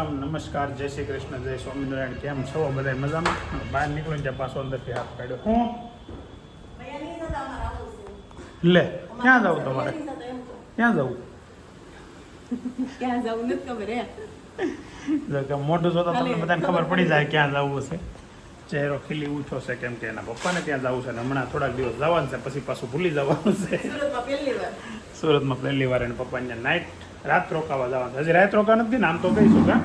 Welcome, નમસ્કાર, જય શ્રી કૃષ્ણ, જય સ્વામિનારાયણ. કેમ છો બધા? મજામાં? બહાર નીકળીને ત્યાં પાછો અંદરથી હાથ કાઢ્યો. હું લે ક્યાં જવું તમારે? ક્યાં જવું? ક્યાં જવું નથી ખબર હે. મોઢું જોતા તમને બધાને ખબર પડી જાય ક્યાં જવું છે. ચહેરો ખીલી ઊંચો છે કેમ કે એના પપ્પાને ત્યાં જવું છે ને હમણાં થોડાક દિવસ જવાનું છે, પછી પાછું ભૂલી જવાનું છે. સુરતમાં પહેલી વાર એને પપ્પાને નાઇટ રાત રોકાવા જવાનું. હજી રાત રોકાવા નથી ને? આમ તો કહીશું કા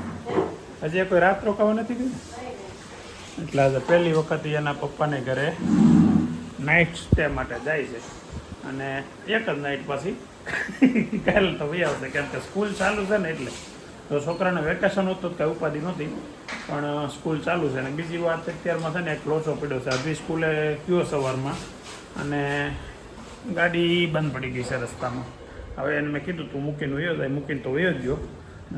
હજી કોઈ રાત રોકાવા નથી ગયું એટલે આજે પહેલી વખત એના પપ્પાને ઘરે નાઇટ સ્ટે માટે જાય છે અને એક જ નાઇટ પછી કાલે તો વહી આવશે કેમ કે સ્કૂલ ચાલુ છે ને એટલે. તો છોકરાને વેકેશન હતું તો કાંઈ ઉપાધિ નહોતી, પણ સ્કૂલ ચાલુ છે. અને બીજી વાત અત્યારમાં છે ને એક લોચો પડ્યો છે. હજી સ્કૂલે ગયો સવારમાં અને ગાડી બંધ પડી ગઈ છે રસ્તામાં. હવે એને મેં કીધું તું મૂકીને વયો જાય, મૂકીને તો વયો જ ગયો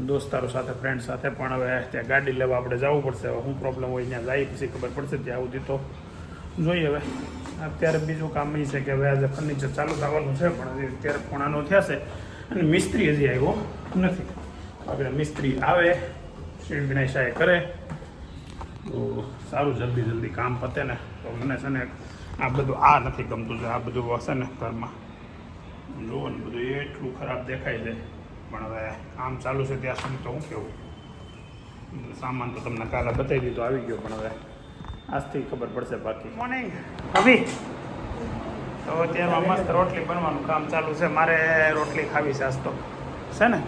દોસ્તારો સાથે, ફ્રેન્ડ સાથે. પણ હવે ત્યાં ગાડી લેવા આપણે જવું પડશે. હવે શું પ્રોબ્લેમ હોય ત્યાં જાય પછી ખબર પડશે. ત્યાં સુધી તો જોઈએ. હવે અત્યારે બીજું કામ એ છે કે હવે આજે ફર્નિચર ચાલુ થવાનું છે, પણ હજી અત્યારે પોણાનો થયા છે અને મિસ્ત્રી હજી આવ્યો નથી. આપણે મિસ્ત્રી આવે, શીણ ગણેશાએ કરે તો સારું, જલ્દી કામ પતે ને. તો મને છે ને આ બધું આ નથી ગમતું છે. આ બધું હશે ને ઘરમાં જુઓ ને બધું એટલું ખરાબ દેખાય છે, પણ હવે કામ ચાલુ છે ત્યાં સુધી તો હું કેવું. સામાન તો તમને કાલે બતાવી દીધો, આવી ગયો, પણ હવે આજથી ખબર પડશે. બાકી મોર્નિંગ અભી તો અત્યારમાં મસ્ત રોટલી બનવાનું કામ ચાલુ છે. મારે રોટલી ખાવી છે આજ તો છે ને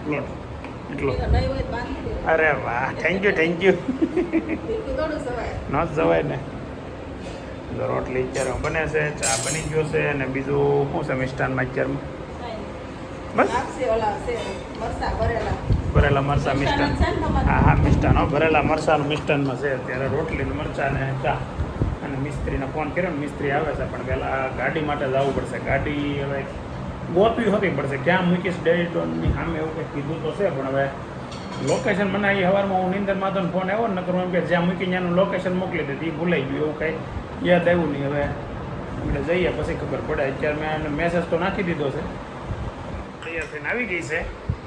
એટલું. અરે વાહ, થેન્ક યુ ન જવાય ને. રોટલી અત્યારે બને છે, ચા બની ગયો છે અને બીજું શું છે મિષ્ટાનમાં અત્યારમાં? બસ ભરેલા મરચાં મિષ્ટાન. હા મિષ્ટાન, ભરેલા મરચાંનું મિષ્ટાનમાં છે અત્યારે રોટલી ને મરચાં ને ચા. અને મિસ્ત્રીને ફોન કર્યો ને મિસ્ત્રી આવે છે, પણ પહેલાં ગાડી માટે જવું પડશે. ગાડી હવે ગોતવી હોતી પડશે, ક્યાં મૂકીશ ડેટોનની સામે એવું કંઈક કીધું તો છે, પણ હવે લોકેશન મને એ સવારમાં હું નીંદરમાં તો ફોન આવ્યો ને કરું એમ કે જ્યાં મૂકી ત્યાંનું લોકેશન મોકલી દીધી, એ ભૂલાઈ ગયું. એવું કંઈ યાદ આવ્યું નહીં. હવે આપણે જઈએ પછી ખબર પડે. અત્યારે મેં એને મેસેજ તો નાખી દીધો છે, તૈયાર થઈને આવી ગઈ છે.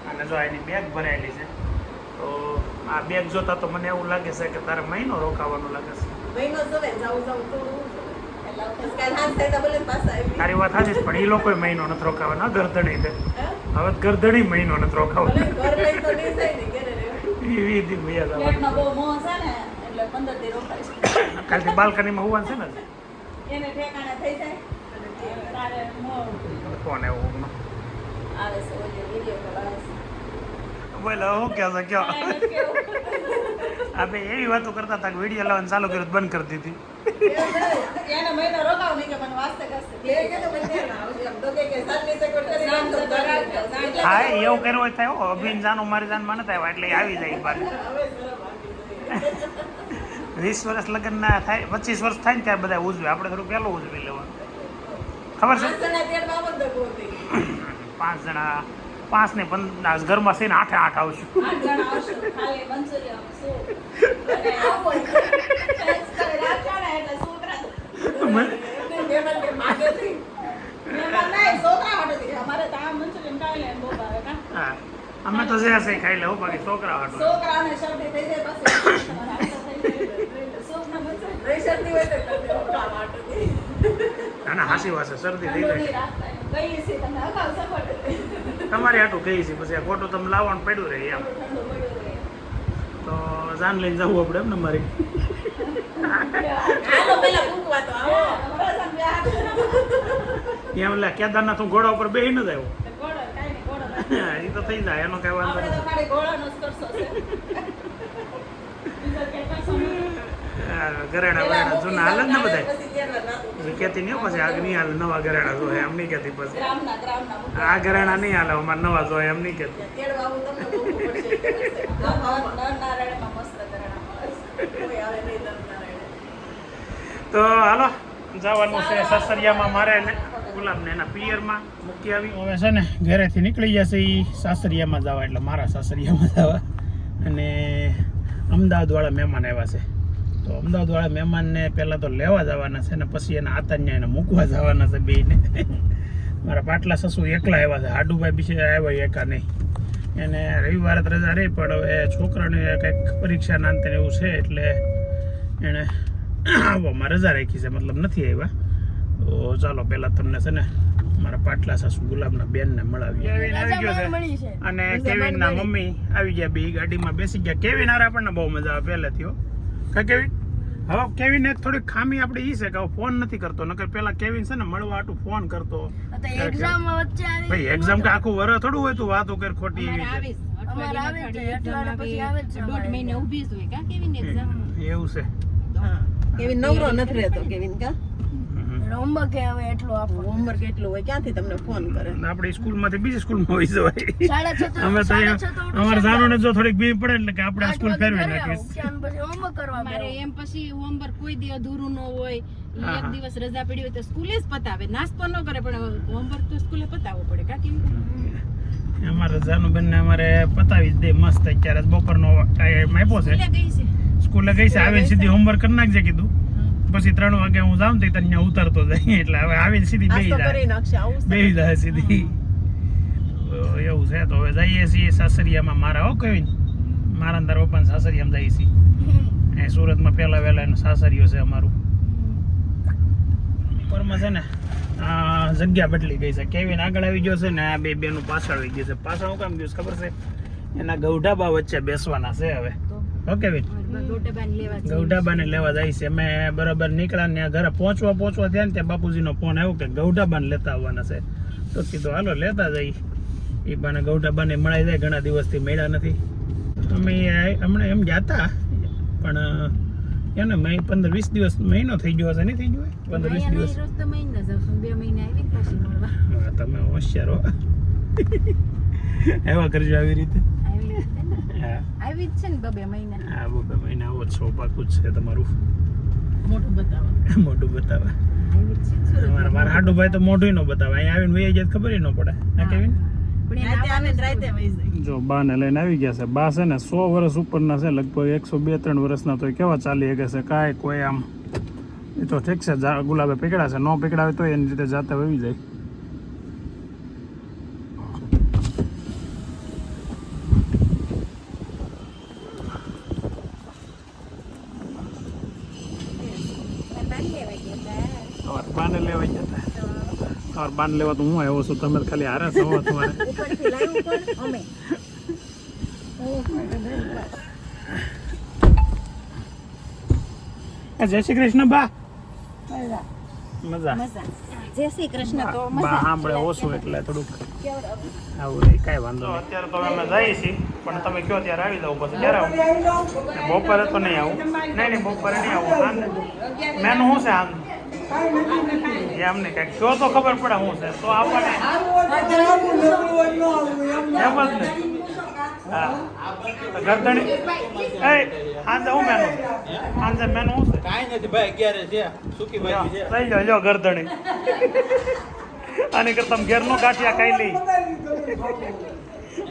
અને જો એની બેગ ભરાયેલી છે, તો આ બેગ જોતા તો મને એવું લાગે છે કે તારે મહિનો રોકાવાનું લાગે છે. તારી વાત સાચી છે, પણ એ લોકો મહિનો નથી રોકાવાના. ગરદણી છે હવે, ગરદણી મહિનો નથી રોકાવાના. કાલથી બાલ્કનીમાં હોવાનું છે ને ફોન એવું બોલો હું કહો છો કયો? આપણે એવી વાતો કરતા હતા કે વિડીયો લાવવાનું ચાલુ કર્યું બંધ કરી દીધી. હા એવું કર્યું હોય થાય. અભિન જાનો મારી જાનમાં નથી આવ્યા એટલે આવી જાય બહાર. 20 વર્ષ લગ્ન ના થાય, 25 વર્ષ થાય ને ત્યારે બધા ઉજવે. આપણે થોડું પહેલું ઉજવી લેવાનું. ખબર છે 5 જણા 5 ને 15 ઘરમાં થઈને 8 આવશું. હા અમે તો જે હશે ખાઈ લેવું, બાકી છોકરા હાટું. ના હાસી વાત છે, શરદી થઈ જાય. તમારે આટું કહીએ છીએ, પછી આ ખોટું તમે લાવવાનું પડ્યું રહે એમ. તો જાન લઈને જવું આપણે એમ ને મારી. એમ લે કેદારનાથ હું ઘોડા ઉપર બેસી ન જ આવ્યો. એ તો થઈ જાય, એનો કઈ વાંધો નથી. ઘરેણા વરેણા જૂના હાલ જ ને બધા કેતી નહીં પછી આગ નહીં હાલે. નવા ઘરેણા જોઈએ એમ નહીં કેતી. પછી આ ઘરેણા નહીં હાલે, અમારે નવા જોઈએ એમ નહીં કેતી. તો હાલો જવાનું છે સાસરિયામાં. મારે ગુલાબને એના પિયરમાં મૂકી આવી. હવે છે ને ઘરેથી નીકળી જશે એ સાસરિયામાં જવા, એટલે મારા સાસરિયામાં જવા. અને અમદાવાદવાળા મહેમાન આવ્યા છે, તો અમદાવાદવાળા મહેમાનને પહેલાં તો લેવા જવાના છે ને પછી એના આતાન્યા એને મૂકવા જવાના છે બેયને. મારા પાટલા સસુ એકલા આવ્યા છે, હાડુભાઈ બીજે આવ્યા એકા નહીં. એને રવિવારે તો રજા રહી, પણ હવે છોકરાને કંઈક પરીક્ષા ના અંતે એવું છે એટલે એણે આવવામાં રજા રાખી છે, મતલબ નથી આવ્યા. તો ચાલો પહેલાં તમને છે ને મારા પાટલા સાસુ ગુલાબના બેનને મળાવીએ. કેવિન આવી ગયો છે અને કેવિનના મમ્મી આવી ગયા, બે ગાડીમાં બેસી ગયા. કેવિન હારે આપણને બહુ મજા આવે પહેલેથી. હો કા કેવિન? હવે કેવિન એક થોડીક ખામી આપણે ઈ છે કે ફોન નથી કરતો, નકર પેલા કેવિન છે ને મળવા આટું ફોન કરતો. ભાઈ એક્ઝામ કે આખું વરસ થોડું હોય તું વાતો કર ખોટી એવી એવું છે. કેવિન નવરો નથી રહેતો. કેવિન કા હોમવર્ક હવે એટલો આપો, હોમવર્ક એટલું હોય ક્યાંથી તમને ફોન કરે. આપણી સ્કૂલમાંથી બીજી સ્કૂલમાં હોય જવાય. અમે તો અમારે જાણોને જો થોડીક ભીડ પડે એટલે કે આપણે સ્કૂલ ફેરવી નાખીશ. હોમવર્ક કરવા મારે એમ પછી હોમવર્ક કોઈ દી અધૂરું ન હોય. એક દિવસ રજા પડી હોય તો સ્કૂલે જ પતાવે, નાસ્તો ન કરે પણ હોમવર્ક તો સ્કૂલે પતાવવો પડે. કા કેમ અમારે જાનુબેન ને અમારે પતાવી દે મસ્ત. અત્યારે બપોરનો ટાઈમ આપ્યો છે, સ્કૂલે ગઈ છે, આવીને સીધી હોમવર્ક કરી નાખજે કીધું. પછી 3 વાગે હું જાઉં તો ત્યાં ઉતરતો જાય, એટલે હવે આવીને સીધી બેહી જાય સીધી. એવું છે. તો હવે જઈએ છીએ સાસરિયામાં મારા. હો કવિન, મારા તારા પપ્પાને સાસરિયામાં જઈએ છીએ. એ સુરતમાં પહેલા વહેલા એનું સાસરિયો છે અમારું. ઉપરમાં છે ને આ જગ્યા બદલી ગઈ છે. કેવિન આગળ આવી ગયો છે ને આ બે બેનું પાછળ આવી ગયું છે. પાછળ હું કામ ગયું ખબર છે? એના ગૌઢાબા વચ્ચે બેસવાના છે હવે. ઓકે બેન, ગૌઢાબાને લેવા જાય છે. અમે બરાબર નીકળ્યા ને ઘરે પહોંચવા થયા ને ત્યાં બાપુજીનો ફોન આવ્યો કે ગૌઢાબાને લેતા આવવાના છે. તો કીધું હાલો લેતા જઈ. એ બાને ગૌઢાબાને મળાઈ જાય, ઘણા દિવસથી મળ્યા નથી. અમે હમણાં એમ ગયા હતા પણ એને 15-20 દિવસ મહિનો થઈ ગયો હશે. નહીં થઈ ગયો 15-20 દિવસ? તમે હોશિયાર હો. એવા કરજો આવી રીતે. આવી જ છે ને 2 મહિના. હા 2 મહિના આવો છો પાકું જ છે તમારું. મોટું બતાવે. મારા હાડુભાઈ તો મોઢું ન બતાવે. અહીંયા આવીને વહી જાય ખબર ન પડે. ના કેવિન? જો બાને લઈને આવી ગયા છે. બા છે ને 100 વર્ષ ઉપરના છે, લગભગ 102-103 વર્ષના. તો કેવા ચાલી શકે છે કાંઈ કોઈ આમ. એ તો ઠીક છે, ગુલાબે પકડા છે, ન પકડાવે તો એની રીતે જાતે વહી જાય. બાને લેવા જતા. બાન લેવા તો હું આવ્યો છું, તમે ખાલી હારે છો તમારે. જય શ્રી કૃષ્ણ બા. મજા. જય શ્રી કૃષ્ણ. તો બા સાંભળે ઓછું એટલે થોડુંક આવું રહી. કાંઈ વાંધો નહીં. અત્યારે તો અમે જઈએ છીએ, પણ તમે કહો ત્યારે આવી જાવ. પછી ક્યારે આવું? બપોરે તો નહીં આવું. નહીં બપોરે નહીં આવું. મેનુ શું છે આમ? એમને કઈક કહો તો ખબર પડે શું છે તો આપણને એમ જ ને. હા ગરદણી સાંજે હું મેનુ? સાંજે મેનુ શું છે? કાંઈ નથી ભાઈ, 11 છે સૂકી ભાજી છે. લઈ જાઓ લ્યો ગરદણી. આની કરતા ઘેરનો ગાંઠિયા ખાઈ લઈ.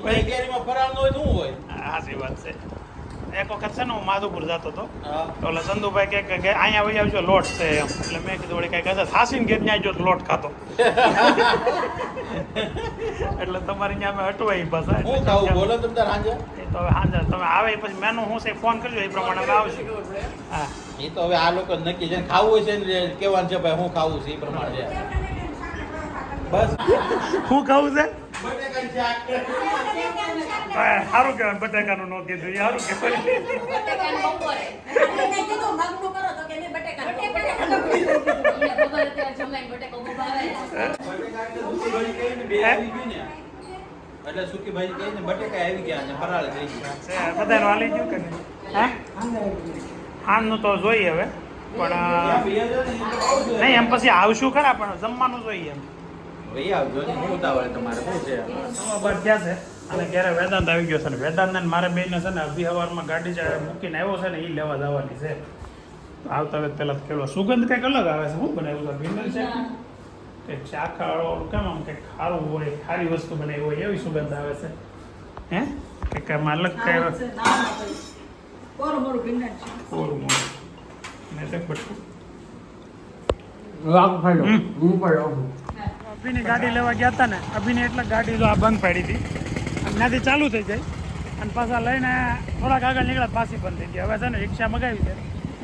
ભાઈ કેરીમાં ફરાળ હોય તો શું હોય? સાચી વાત છે. એક વખત છે ને હું માધુપુર જતો હતો, એટલે ચંદુભાઈ કે અહીંયા વહી આવજો લોટ છે એમ. એટલે મેં કીધું વળી કઈ કહેતા થાસીને ઘેર ત્યાં જો લોટ ખાતો. એટલે તમારી ત્યાં અમે હટવાઈ પાછા. હું ખાવું બોલો તમે તાર સાંજે? એ તો હવે સાંજે તમે આવે પછી મેનુ હું છે ફોન કરજો, એ પ્રમાણે અમે આવશું. હા એ તો હવે આ લોકો નક્કી છે, ખાવું હોય છે ને કહેવાનું છે ભાઈ હું ખાવું છે એ પ્રમાણે છે. બસ શું ખાવું છે? બટેકાનું શાક. સારું કહેવાય, બટાકાનું ન કીધું એ સારું કહેવાય. એટલે સૂકી ભાજી કહીને બટેકા આવી ગયા અને ફરાળ થઈ ગયા. બધાનું હાલી ગયું કે નહીં? હા આનું તો જોઈએ હવે, પણ નહીં એમ પછી આવશું ખરા, પણ જમવાનું જોઈએ એમ. ભાઈ આવજો ને, હું ઉતાવળ તમારે શું છે? સવાબાર થયા છે અને ક્યારે વેદાંત આવી ગયો છે ને વેદાંત ને મારે બેને છે ને અભી સવારમાં ગાડી મૂકીને આવ્યો છે ને એ લેવા જવાની છે. તો આવતા વેત પહેલાં તો કેળો સુગંધ કંઈક અલગ આવે છે. શું બનાવ્યું છે? ભીંડલ છે કંઈક શાખાવાળું કેમ આમ કંઈક ખારું હોય, ખારી વસ્તુ બનાવી હોય એવી સુગંધ આવે છે. હે કંઈક આમાં અલગ કઈ કોરું મેં તો બટકું અભિની ગાડી લેવા ગયા હતા ને, અભિને એટલે ગાડી જો આ બંધ પાડી હતી ત્યાંથી ચાલુ થઈ જાય અને પાછા લઈને થોડાક આગળ નીકળે પાછી બંધ થઈ ગઈ. હવે છે ને રિક્ષા મગાવી છે,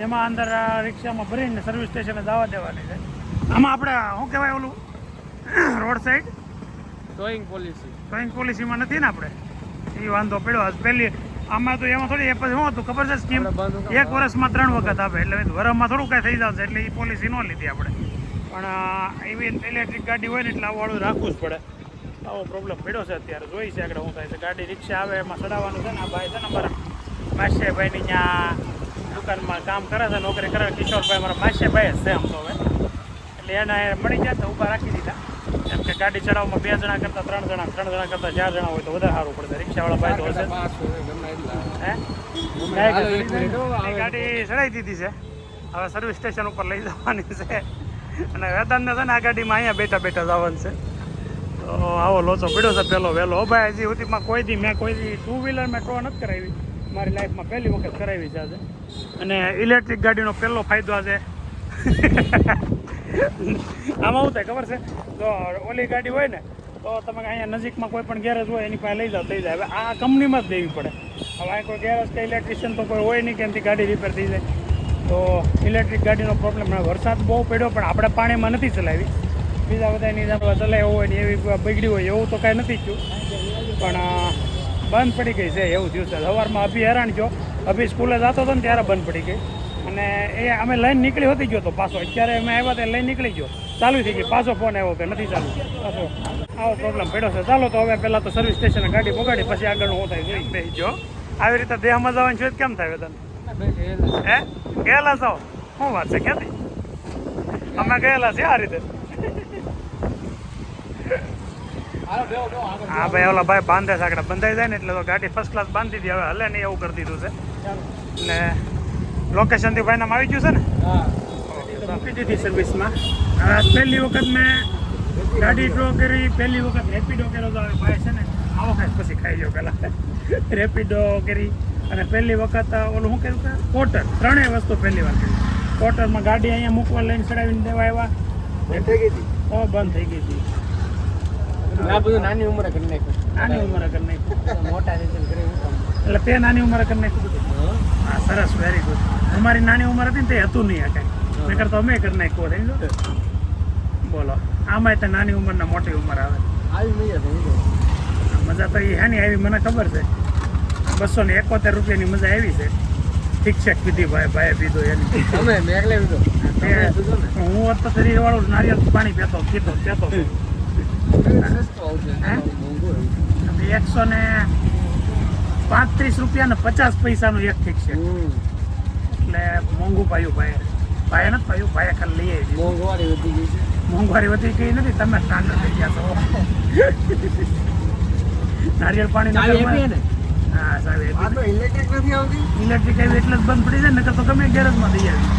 એમાં અંદર રિક્ષામાં ભરીને સર્વિસ સ્ટેશને જવા દેવાની છે. આમાં આપણે શું કહેવાય ઓલું રોડ સાઈડ ટોઈંગ પોલિસીમાં નથી ને આપણે, એ વાંધો પડ્યો. પહેલી આમાં તો એમાં થોડી પછી શું હતું ખબર છે સ્કીમ, 1 વર્ષમાં 3 વખત આપે, એટલે વરસમાં થોડું કાંઈ થઈ જશે, એટલે એ પોલિસી ન લીધી આપણે. પણ એવી ઇલેક્ટ્રિક ગાડી હોય ને એટલે આવું વાળું રાખવું જ પડે. આવો પ્રોબ્લેમ પડ્યો છે અત્યારે, જોઈ છે આગળ શું થાય છે. ગાડી રિક્ષા આવે એમાં ચડાવવાનું છે ને. આ ભાઈ છે ને અમારા માસ્યભાઈની ત્યાં દુકાનમાં કામ કરે છે, નોકરી કરે કિશોરભાઈ, અમારા માસ્યભાઈ જ છે આમ તો હવે. એટલે એને મળી જાય તો ઊભા રાખી દીધા, એમ કે ગાડી ચડાવવામાં 2 જણા કરતાં 3 જણા, 3 જણા કરતાં 4 જણા હોય તો વધારે સારું પડશે. રિક્ષાવાળા ભાઈ તો હશે. ગાડી ચડાવી દીધી છે, હવે સર્વિસ સ્ટેશન ઉપર લઈ જવાની છે. અને વેદાંતને છે ને આ ગાડીમાં અહીંયા બેઠા બેઠા જવાનું છે. તો આવો લોચો પડ્યો છે પહેલો વહેલો. ભાઈ હજી સુધીમાં મેં કોઈ દી 2 વ્હીલર મેં ટો નથી કરાવી, મારી લાઈફમાં પહેલી વખત કરાવી છે આજે. અને ઇલેક્ટ્રિક ગાડીનો પહેલો ફાયદો આ છે. આમાં શું થાય ખબર છે, જો ઓલી ગાડી હોય ને તો તમે અહીંયા નજીકમાં કોઈ પણ ગેરેજ હોય એની પાસે લઈ જાઓ થઈ જાય. હવે આ કંપનીમાં જ દેવી પડે. હવે આ કોઈ ગેરેજ કે ઇલેક્ટ્રિશિયન તો કોઈ હોય નહીં કે એમથી ગાડી રિપેર થઈ જાય. તો ઇલેક્ટ્રિક ગાડીનો પ્રોબ્લેમ, વરસાદ બહુ પડ્યો પણ આપણે પાણીમાં નથી ચલાવી. બીજા બધાની ચલાવ્યો હોય ને એવી બગડી હોય એવું તો કાંઈ નથી થયું, પણ બંધ પડી ગઈ છે એવું થયું છે. સવારમાં અભી હેરાન થયો, અભી સ્કૂલે જતો હતો ને ત્યારે બંધ પડી ગઈ. અને એ અમે લઈને નીકળી હોતી ગયો તો પાછો, અત્યારે અમે આવ્યા ત્યાં લઈને નીકળી ગયો, ચાલુ થઈ ગઈ. પાછો ફોન આવ્યો કે નથી ચાલુ, પાછો આવો પ્રોબ્લેમ પડ્યો છે. ચાલો તો હવે પહેલાં તો સર્વિસ સ્ટેશને ગાડી પગાડી પછી આગળનું શું થાય જોઈ બેસી જો. આવી રીતે દેહમાં જવાની છે કેમ થાય વેદન? હે ગયેલા છો? શું વાત છે, ક્યાંથી? અમે ગયેલા છીએ આ રીતે. હા ભાઈ, ઓલા ભાઈ બાંધે છે આગળ, બંધાઈ જાય ને એટલે તો ગાડી ફર્સ્ટ ક્લાસ બાંધી દીધી. હવે હલે નહીં એવું કરી દીધું છે. એટલે લોકેશનથી ભાઈ નામ આવી ગયું છે ને, મૂકી દીધી સર્વિસમાં. પહેલી વખત મેં ગાડી ડ્રો કરી, પહેલી વખત રેપિડો કર્યો તો ભાઈ છે ને આવો ખાસ પછી ખાઈ ગયો પહેલાં. રેપિડો કરી અને પહેલી વખત ઓલું શું કર્યું કે કોટર, 3 વસ્તુ પહેલી વાર કરી. કોટરમાં ગાડી અહીંયા મૂકવા લઈને ચડાવીને દેવા આવ્યા, બંધ થઈ ગઈ હતી. બંધ થઈ ગઈ હતી. આ બધું નાની ઉંમરે કરી નાખ્યું. નાની ઉંમરે કરી નાખ્યું. મોટા એટલે તે નાની ઉંમરે કરી નાખ્યું બધું. હા સરસ, વેરી ગુડ. અમારી નાની ઉંમર હતી ને તે હતું નહીં આ કાંઈ, નકર તો અમે કરી નાખ્યું હોય. બોલો, આમાં તો નાની ઉંમરના મોટી ઉંમર આવે. મજા તો એ હે નહીં આવી, મને ખબર છે. 271 રૂપિયાની મજા આવી છે. ઠીક છે પીધી ભાઈ પીધો એની. હું હોત તો શરીર વાળું નારિયેળ પાણી પીતો 135 રૂપિયા ને 50 પૈસાનું એક ઠીક છે. એટલે મોંઘું પાયું ભાઈ નથી પાયું, ભાઈ ખાલી લઈ આવી. મોંઘવારી વધી ગઈ નથી, તમે સ્ટાન્ડર્ડ થઈ ગયા છો. નારિયેળ પાણી હા સાહેબ, ઇલેક્ટ્રિક આવી એટલે જ બંધ પડી જાય, નકર તો ગમે ગેરેજમાં દઈ આવી.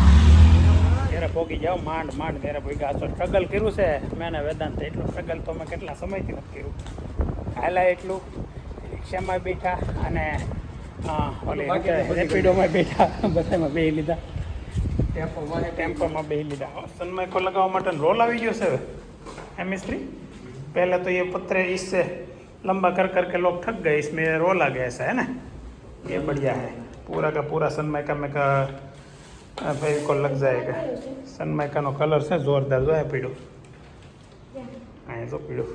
ઘેરે પોગી જાઓ માંડ ઘેરે પોઈ ગયા. સ્ટ્રગલ કર્યું છે મેં ને વેદાંત, એટલું સ્ટ્રગલ તો મેં કેટલા સમયથી નથી કર્યું. હાલા એટલું રિક્ષામાં બેઠા અને રેપિડોમાં બેઠા, બધામાં બેસી લીધા, ટેમ્પોમાં બેસી લીધા. સનમાઇકો લગાવવા માટે રોલ આવી ગયો છે હવે એમિસ્ટ્રી. पहले तो ये पत्थर इससे लंबा कर करके लोग थक गए, इसमें रोल आ गया ऐसा है ना, ये बढ़िया है. पूरा का पूरा सनमाइका में का फेविकोल लग जाएगा. सनमाइका નો કલર છે જોરદાર, જો આ પીળો, આ જો પીળો.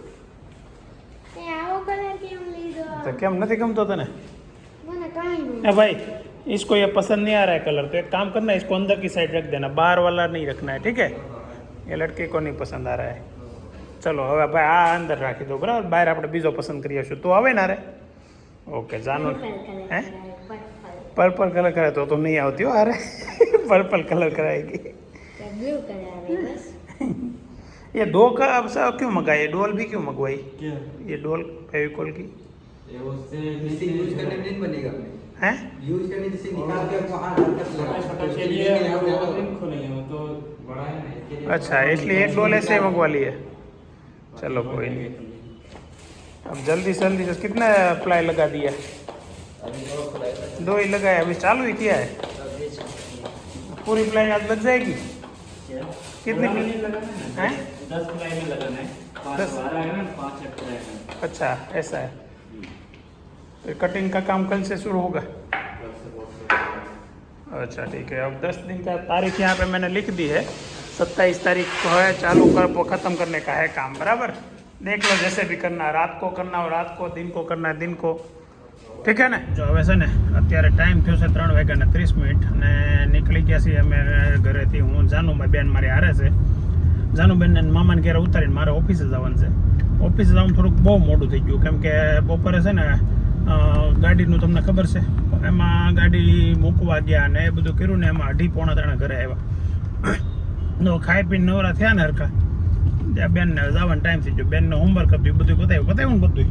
तो કેમ નથી ગમતો તને? भाई इसको ये पसंद नहीं आ रहा है कलर, तो एक काम करना, इसको अंदर की साइड रख देना, बाहर वाला नहीं रखना है, ठीक है? ये लड़के को नहीं पसंद आ रहा है. चलो હવે ભાઈ આ અંદર રાખી દો, બરાબર? બહાર આપણે બીજો પસંદ કરી આવીશું. તું આવે ને રે? ઓકે જાનો. હે पर्पल कलर करे तो नहीं आती हो. अरे पर्पल कलर कराएगी. ये 2 का अब क्यों मंगाई? डोल भी क्यों मंगवाई? ये डोल फेविकोल की यूज करने में नहीं बनेगा, हैं? यूज करने से निकाल के वहां अच्छा, इसलिए एक डोल ऐसे मंगवा लिए. चलो कोई नहीं. अब जल्दी से कितना प्लाई लगा दिया? 2 ही लगाया, अभी चालू ही किया है. पूरी प्लाई आज लग जाएगी. कितनी हैं? 10 प्लाई में लगाना है, 5 12 है ना, 5 अट्ठारह है. अच्छा ऐसा है. तो कटिंग का काम कल से शुरू होगा? अच्छा ठीक है। अब 10 दिन का तारीख यहाँ पे मैंने लिख दी है, 27 तारीख को है, चालू कर वो ख़त्म करने का है काम, बराबर। देख लो जैसे भी करना, रात को करना हो रात को, दिन को करना है दिन को, ठीक है ને? જો હવે છે ને અત્યારે ટાઈમ થયો છે 3:30 અને નીકળી ગયા છીએ અમે ઘરેથી. હું જાનુમાં બેન મારી હારે છે, જાનુબેનને મામાને ઘેર ઉતારીને મારે ઓફિસે જવાનું છે. ઓફિસે જવાનું થોડુંક બહુ મોડું થઈ ગયું, કેમ કે બપોરે છે ને ગાડીનું તમને ખબર છે, એમાં ગાડી મૂકવા ગયા ને એ બધું કર્યું ને એમાં 2:30-3 ઘરે આવ્યા. નો ખાઈ પીને નવરા થયા ને હરખા, ત્યાં બેનને જવાનો ટાઈમ થઈ ગયો. બેનનું હોમવર્ક હતું બધું બતાવ્યું ને બધું,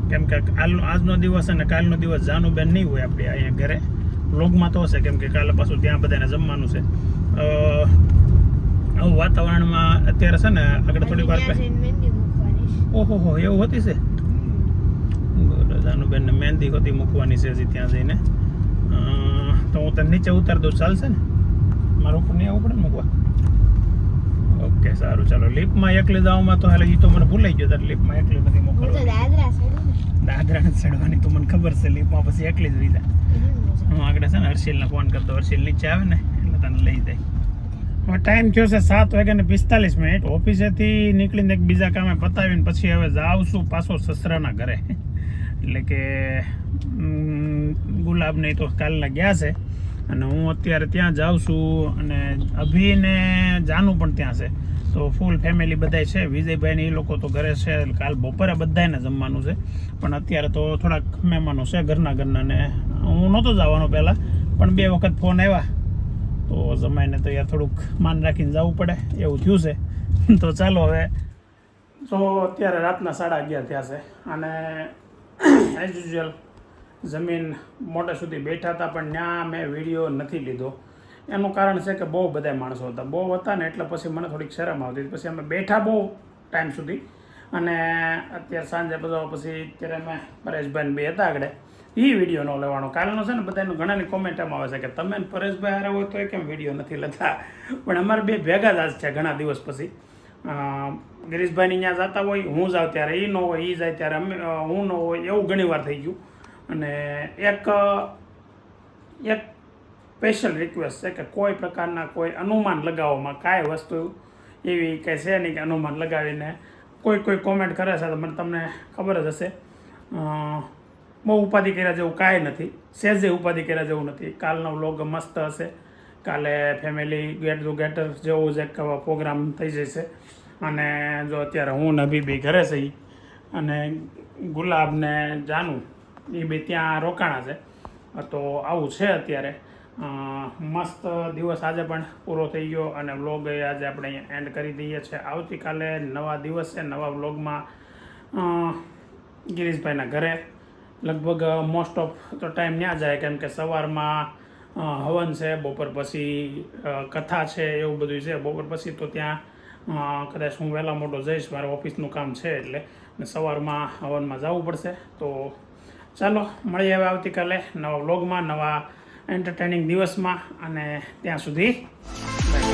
કેમ કે આજનો દિવસ અને કાલનો દિવસ જાનુબેન નહીં હોય આપણે અહીંયા ઘરે. વ્લોગમાં તો હશે, કેમ કે કાલે પાછું ત્યાં બધાને જમવાનું છે. આવું વાતાવરણમાં અત્યારે છે ને આગળ થોડી વાર ઓહો એવું હોતી છે. જાનુબેનને મહેંદી હોતી મૂકવાની છે હજી ત્યાં જઈને. તો હું તને નીચે ઉતાર દઉં, ચાલશે ને? મારે ઉપર નહીં આવવું પડે ને મૂકવા? ઓકે સારું, ચાલો. લિફ્ટમાં એકલી જવામાં તો હાલે, એ તો મને ભૂલાઈ ગયો તારે લિફ્ટમાં એકલી નથી મોકલવાની. દાદરા નથી ચડવાની તો મને ખબર છે, લિફ્ટમાં પછી એકલી જ રહી જાય. હું આગળ છે ને હર્ષિલને ફોન કરતો, હર્ષિલ નીચે આવે ને એટલે તને લઈ જાય. હવે ટાઈમ થયો છે 7:45. ઓફિસેથી નીકળીને એક બીજા કામે પતાવીને પછી હવે જાઉં છું પાછો સસરાના ઘરે. એટલે કે ગુલાબને તો કાલના ગયા છે અને હું અત્યારે ત્યાં જાઉં છું, અને અભિને જાનું પણ ત્યાં છે. તો ફૂલ ફેમિલી બધાય છે. વિજયભાઈને એ લોકો તો ઘરે છે, કાલ બપોરે બધાને જમવાનું છે. પણ અત્યારે તો થોડાક મહેમાનો છે ઘરના ને હું નહોતો જવાનો પહેલાં, પણ 2 વખત ફોન આવ્યા તો જમાઈને તો યાર થોડુંક માન રાખીને જવું પડે એવું થયું છે. તો ચાલો હવે, તો અત્યારે રાતના 11:30 થયા છે અને એઝ યુઝ્યુઅલ જમીન મોડે સુધી બેઠા હતા, પણ ત્યાં મેં વિડીયો નથી લીધો. એનું કારણ છે કે બહુ બધા માણસો હતા ને એટલે પછી મને થોડીક શરમ આવતી. પછી અમે બેઠા બહુ ટાઈમ સુધી, અને અત્યારે સાંજે બધા પછી અત્યારે અમે પરેશભાઈ બે હતા આગળ, એ વિડીયો ન લેવાનો. કાલનો છે ને બધાનું ઘણાની કોમેન્ટ એમ આવે છે કે તમે પરેશભાઈ હારે હોય તો એ કેમ વિડીયો નથી લેતા, પણ અમારે બે ભેગા જ આજ છે ઘણા દિવસ પછી. ગિરીશભાઈની ત્યાં જતા હોય, હું જાઉં ત્યારે એ ન હોય, એ જાય ત્યારે હું ન હોય, એવું ઘણી વાર થઈ ગયું. અને એક સ્પેશિયલ રિક્વેસ્ટ છે કે કોઈ પ્રકારના કોઈ અનુમાન લગાવવામાં કાંઈ વસ્તુ એવી કંઈ છે નહીં કે અનુમાન લગાવીને કોઈ કોમેન્ટ કરે છે તો મને તમને ખબર જ હશે. બહુ ઉપાધિ કર્યા જેવું કાંઈ નથી, સહેજે ઉપાધિ કર્યા જેવું નથી. કાલનો વ્લોગ મસ્ત હશે, કાલે ફેમિલી ગેટ ટુગેધર જેવું જ એક પ્રોગ્રામ થઈ જશે. અને જો અત્યારે હું ને અભી ઘરે છે અને ગુલાબ ને જાનું એ બે ત્યાં રોકાણા છે. તો આવું છે અત્યારે. મસ્ત દિવસ આજે પણ પૂરો થઈ ગયો અને વ્લોગ આજે આપણે અહીંયા એન્ડ કરી દઈએ છીએ. આવતીકાલે નવા દિવસ છે, નવા વ્લોગમાં ગિરીશભાઈના ઘરે. લગભગ મોસ્ટ ઓફ તો ટાઈમ ત્યાં જાય, કેમ કે સવારમાં હવન છે, બપોર પછી કથા છે, એવું બધું છે. બપોર પછી તો ત્યાં કદાચ હું વહેલા મોટો જઈશ, મારે ઓફિસનું કામ છે એટલે, ને સવારમાં હવનમાં જવું પડશે. તો ચાલો મળીએ હવે આવતીકાલે નવા વ્લોગમાં, નવા એન્ટરટેનિંગ દિવસમાં, અને ત્યાં સુધી બાય.